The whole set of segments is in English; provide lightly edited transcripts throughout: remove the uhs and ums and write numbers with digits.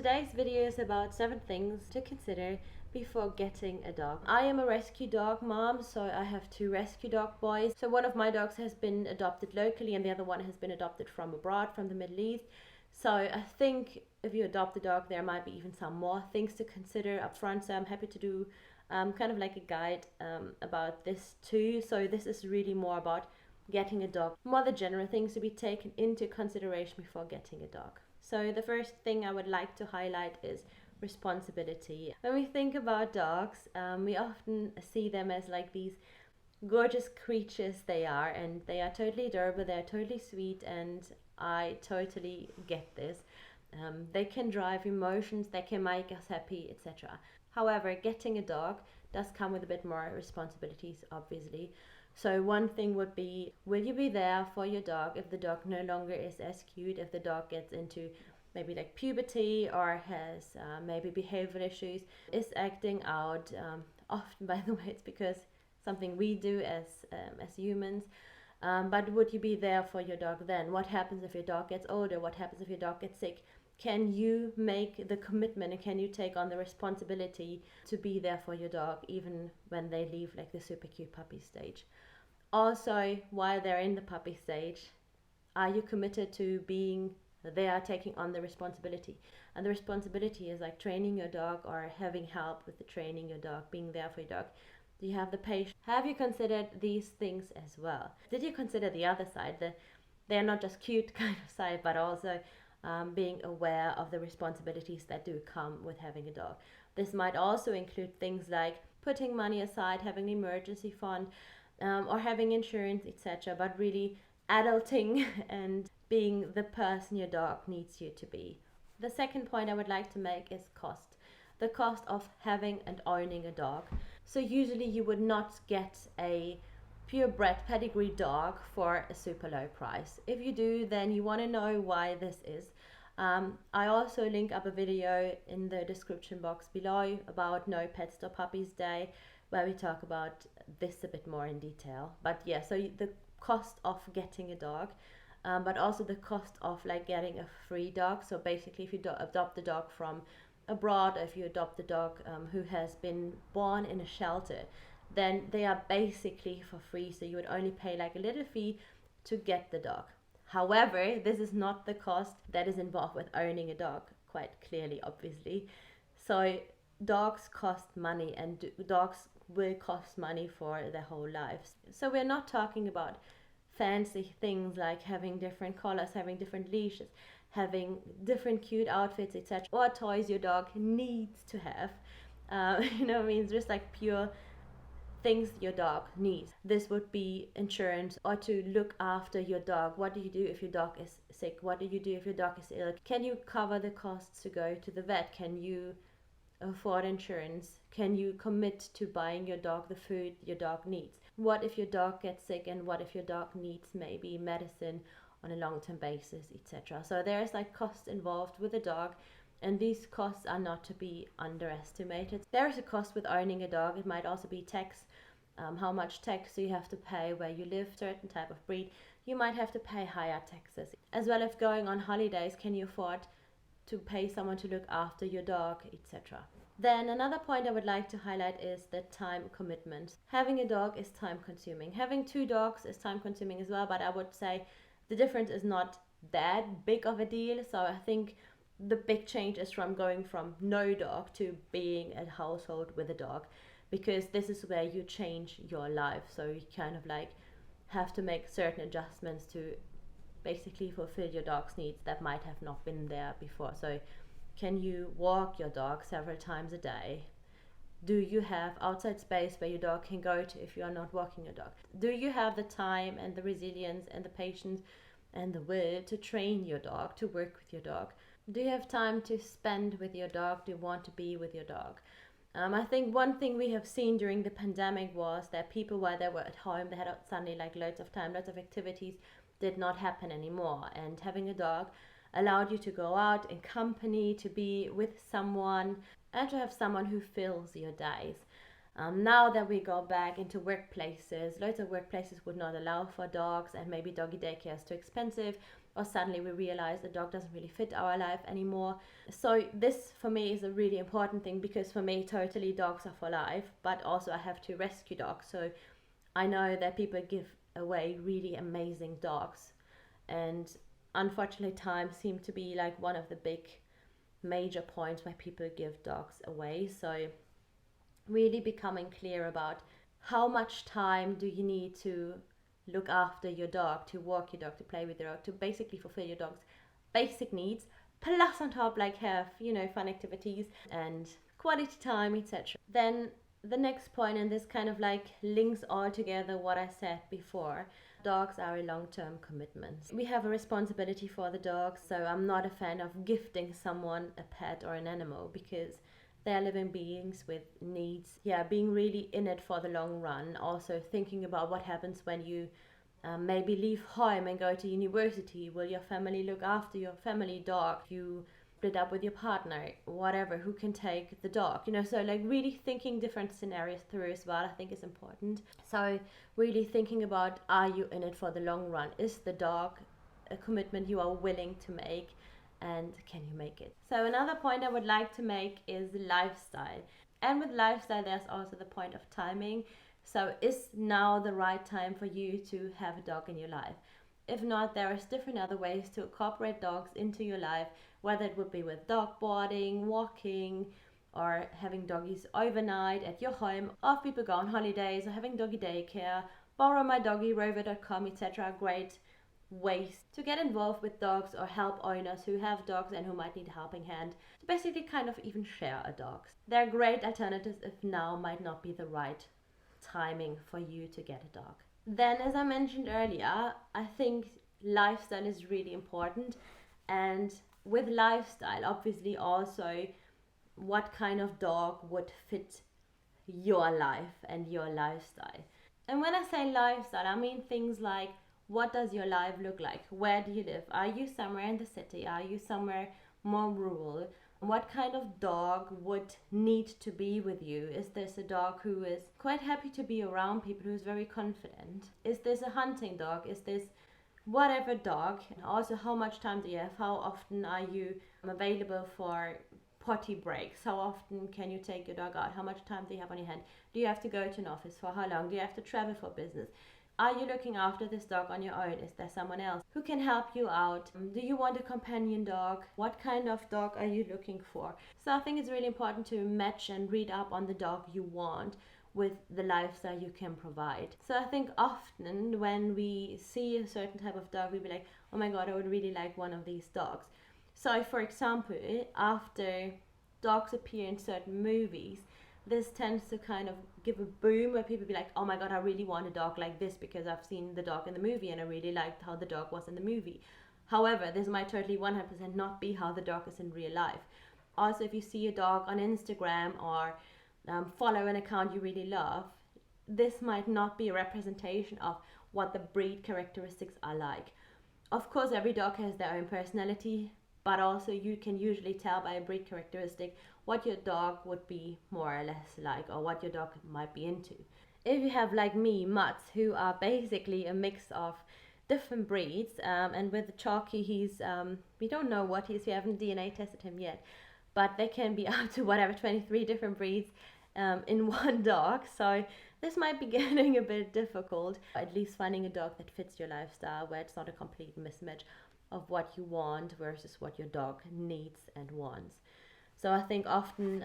Today's video is about 7 things to consider before getting a dog. I am a rescue dog mom, so I have 2 rescue dog boys. So one of my dogs has been adopted locally and the other one has been adopted from abroad, from the Middle East. So I think if you adopt a dog, there might be even some more things to consider up front. So I'm happy to do kind of like a guide about this too. So this is really more about getting a dog, more the general things to be taken into consideration before getting a dog. So the first thing I would like to highlight is responsibility. When we think about dogs, we often see them as like these gorgeous creatures they are, and they are totally adorable, they're totally sweet, and I totally get this. They can drive emotions, they can make us happy, etc. However, getting a dog does come with a bit more responsibilities, obviously. So one thing would be, will you be there for your dog if the dog no longer is as cute, if the dog gets into maybe like puberty or has maybe behavioral issues, is acting out. Often, by the way, it's because something we do as humans. But would you be there for your dog then? What happens if your dog gets older? What happens if your dog gets sick? Can you make the commitment and can you take on the responsibility to be there for your dog even when they leave like the super cute puppy stage? Also, while they're in the puppy stage, are you committed to being there, taking on the responsibility? And the responsibility is like training your dog or having help with the training your dog, being there for your dog. Do you have the patience? Have you considered these things as well? Did you consider the other side, they're not just cute kind of side, but also being aware of the responsibilities that do come with having a dog? This might also include things like putting money aside, having an emergency fund, or having insurance, etc. But really adulting and being the person your dog needs you to be. The second point I would like to make is cost. The cost of having and owning a dog. So usually you would not get a purebred pedigree dog for a super low price. If you do, then you want to know why this is. I also link up a video in the description box below about No Pets Stop Puppies Day, where we talk about this a bit more in detail. But yeah, so the cost of getting a dog, but also the cost of like getting a free dog. So basically, if you adopt a dog from abroad, if you adopt a dog who has been born in a shelter, then they are basically for free. So you would only pay like a little fee to get the dog. However, this is not the cost that is involved with owning a dog, quite clearly, obviously. So dogs cost money, and dogs will cost money for their whole lives. So we're not talking about fancy things like having different collars, having different leashes, having different cute outfits, etc., or toys your dog needs to have. Means just like pure things your dog needs. This would be insurance, or to look after your dog. What do you do if your dog is sick? What do you do if your dog is ill? Can you cover the costs to go to the vet? Can you afford insurance? Can you commit to buying your dog the food your dog needs? What if your dog gets sick, and what if your dog needs maybe medicine on a long-term basis, etc.? So there's like costs involved with a dog, and these costs are not to be underestimated. There is a cost with owning a dog. It might also be tax. How much tax you have to pay where you live, certain type of breed. You might have to pay higher taxes. As well as going on holidays, can you afford to pay someone to look after your dog, etc. Then another point I would like to highlight is the time commitment. Having a dog is time consuming. Having 2 dogs is time consuming as well, but I would say the difference is not that big of a deal. So I think the big change is from going from no dog to being a household with a dog, because this is where you change your life. So you kind of like have to make certain adjustments to basically fulfill your dog's needs that might have not been there before. So can you walk your dog several times a day? Do you have outside space where your dog can go to if you are not walking your dog? Do you have the time and the resilience and the patience and the will to train your dog, to work with your dog? Do you have time to spend with your dog? Do you want to be with your dog? I think one thing we have seen during the pandemic was that people, while they were at home, they had suddenly like loads of time, lots of activities did not happen anymore. And having a dog allowed you to go out in company, to be with someone, and to have someone who fills your days. Now that we go back into workplaces, loads of workplaces would not allow for dogs, and maybe doggy daycare is too expensive, or suddenly we realize the dog doesn't really fit our life anymore. So this for me is a really important thing, because for me totally dogs are for life, but also I have to rescue dogs. So I know that people give away really amazing dogs, and unfortunately time seems to be like one of the big major points why people give dogs away. So really becoming clear about how much time do you need to look after your dog, to walk your dog, to play with your dog, to basically fulfill your dog's basic needs, plus on top like have, you know, fun activities and quality time, etc. Then the next point, and this kind of like links all together what I said before, dogs are a long-term commitment. We have a responsibility for the dog, so I'm not a fan of gifting someone a pet or an animal, because they're living beings with needs. Yeah, being really in it for the long run. Also thinking about what happens when you maybe leave home and go to university. Will your family look after your family dog? You split up with your partner, whatever, who can take the dog? You know, so like really thinking different scenarios through as well, I think is important. So really thinking about, are you in it for the long run? Is the dog a commitment you are willing to make? And can you make it? So another point I would like to make is lifestyle. And with lifestyle, there's also the point of timing. So is now the right time for you to have a dog in your life? If not, there is different other ways to incorporate dogs into your life, whether it would be with dog boarding, walking, or having doggies overnight at your home, or if people go on holidays, or having doggy daycare, borrow my doggy, rover.com, etc. Great ways to get involved with dogs, or help owners who have dogs and who might need a helping hand to basically kind of even share a dog. They're great alternatives if now might not be the right timing for you to get a dog. Then, as I mentioned earlier, I think lifestyle is really important, and with lifestyle obviously also what kind of dog would fit your life and your lifestyle. And when I say lifestyle, I mean things like, what does your life look like? Where do you live? Are you somewhere in the city? Are you somewhere more rural? What kind of dog would need to be with you? Is this a dog who is quite happy to be around people, who is very confident? Is this a hunting dog? Is this whatever dog? Also, how much time do you have? How often are you available for potty breaks? How often can you take your dog out? How much time do you have on your hand? Do you have to go to an office? For how long? Do you have to travel for business? Are you looking after this dog on your own? Is there someone else who can help you out? Do you want a companion dog? What kind of dog are you looking for? So I think it's really important to match and read up on the dog you want with the lifestyle you can provide. So I think often when we see a certain type of dog, we'll be like, oh my god, I would really like one of these dogs. So for example, after dogs appear in certain movies, this tends to kind of give a boom where people be like, oh my god, I really want a dog like this because I've seen the dog in the movie and I really liked how the dog was in the movie. However, this might totally 100% not be how the dog is in real life. Also, if you see a dog on Instagram or follow an account you really love, this might not be a representation of what the breed characteristics are like. Of course, every dog has their own personality, but also you can usually tell by a breed characteristic what your dog would be more or less like, or what your dog might be into. If you have, like me, mutts, who are basically a mix of different breeds, and with Chalky, he's, we don't know what he is, we haven't DNA tested him yet, but they can be up to whatever, 23 different breeds in one dog. So this might be getting a bit difficult, at least finding a dog that fits your lifestyle, where it's not a complete mismatch of what you want versus what your dog needs and wants. So I think often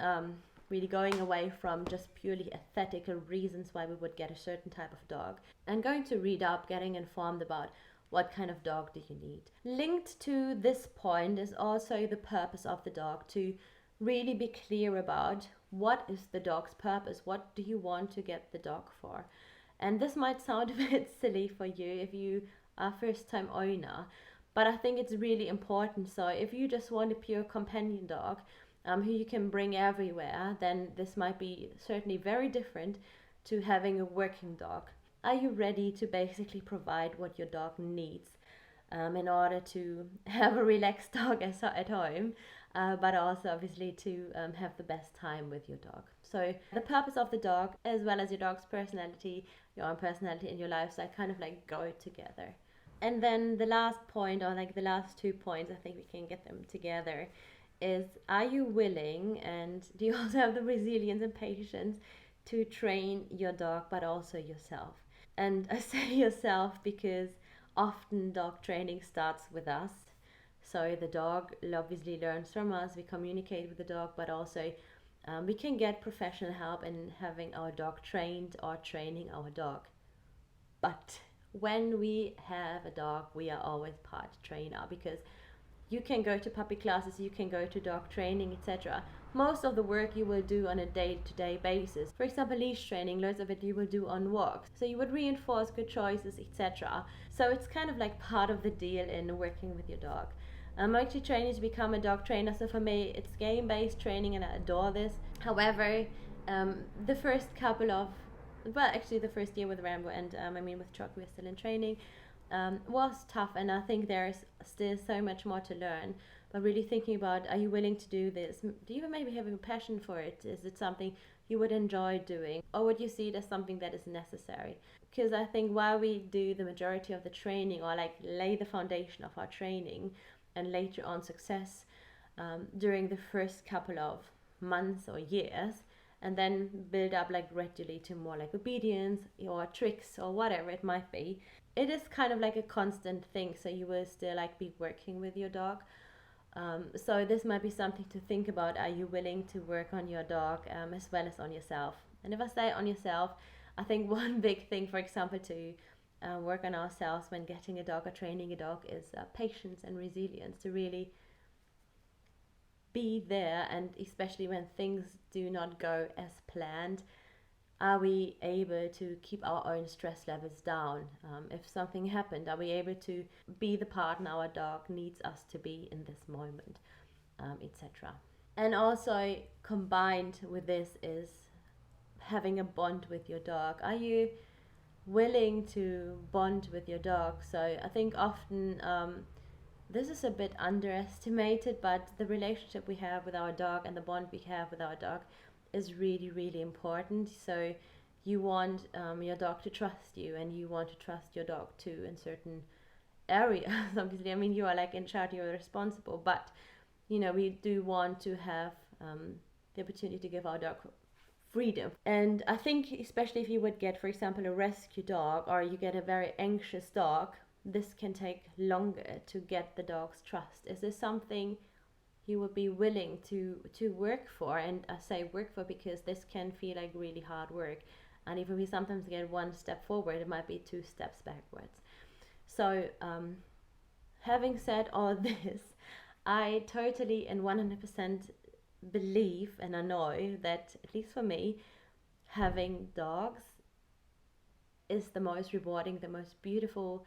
really going away from just purely ethical reasons why we would get a certain type of dog, and going to read up, getting informed about what kind of dog do you need. Linked to this point is also the purpose of the dog, to really be clear about what is the dog's purpose, what do you want to get the dog for. And this might sound a bit silly for you if you are a first time owner, but I think it's really important. So if you just want a pure companion dog who you can bring everywhere, then this might be certainly very different to having a working dog. Are you ready to basically provide what your dog needs in order to have a relaxed dog at home, but also obviously to have the best time with your dog? So the purpose of the dog, as well as your dog's personality, your own personality and your lifestyle, kind of like go together. And then the last point, or like the last 2 points, I think we can get them together, is are you willing and do you also have the resilience and patience to train your dog but also yourself? And I say yourself because often dog training starts with us. So the dog obviously learns from us, we communicate with the dog, but also we can get professional help in having our dog trained or training our dog. But when we have a dog, we are always part trainer, because you can go to puppy classes, you can go to dog training, etc. Most of the work you will do on a day-to-day basis. For example, leash training, loads of it you will do on walks. So you would reinforce good choices, etc. So it's kind of like part of the deal in working with your dog. I'm actually training to become a dog trainer, so for me it's game-based training and I adore this. However, the first couple of, well, actually the first year with Rambo and with Chuck, we're still in training, was tough, and I think there's still so much more to learn. But really thinking about, are you willing to do this? Do you maybe have a passion for it? Is it something you would enjoy doing, or would you see it as something that is necessary? Because I think while we do the majority of the training, or like lay the foundation of our training and later on success during the first couple of months or years, and then build up like gradually to more like obedience or tricks or whatever it might be, it is kind of like a constant thing. So you will still like be working with your dog. So this might be something to think about. Are you willing to work on your dog as well as on yourself? And if I say on yourself, I think one big thing, for example, to work on ourselves when getting a dog or training a dog is patience and resilience, to really be there. And especially when things do not go as planned, are we able to keep our own stress levels down? If something happened, are we able to be the partner our dog needs us to be in this moment, etc. And also combined with this is having a bond with your dog. Are you willing to bond with your dog? So I think often this is a bit underestimated, but the relationship we have with our dog and the bond we have with our dog is really, really important. So you want your dog to trust you, and you want to trust your dog too in certain areas. Obviously, you are like in charge, you're responsible, but we do want to have the opportunity to give our dog freedom. And I think especially if you would get, for example, a rescue dog, or you get a very anxious dog, this can take longer to get the dog's trust. Is this something you would be willing to work for? And I say work for because this can feel like really hard work, and if we sometimes get one step forward, it might be 2 steps backwards. So having said all this, I totally and 100% believe, and I know that at least for me, having dogs is the most rewarding, the most beautiful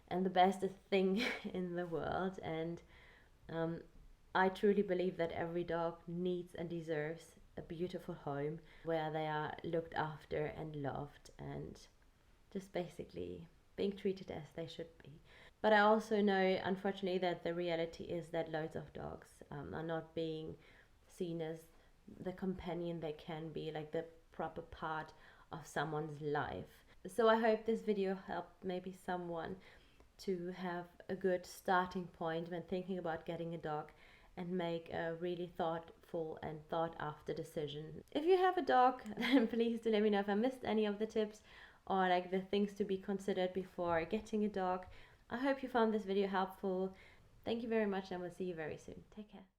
and the best thing in the world. And I truly believe that every dog needs and deserves a beautiful home where they are looked after and loved, and just basically being treated as they should be. But I also know, unfortunately, that the reality is that loads of dogs are not being seen as the companion they can be, like the proper part of someone's life. So I hope this video helped maybe someone to have a good starting point when thinking about getting a dog, and make a really thoughtful and thought after decision. If you have a dog, then please do let me know if I missed any of the tips, or like the things to be considered before getting a dog. I hope you found this video helpful. Thank you very much, and we'll see you very soon. Take care.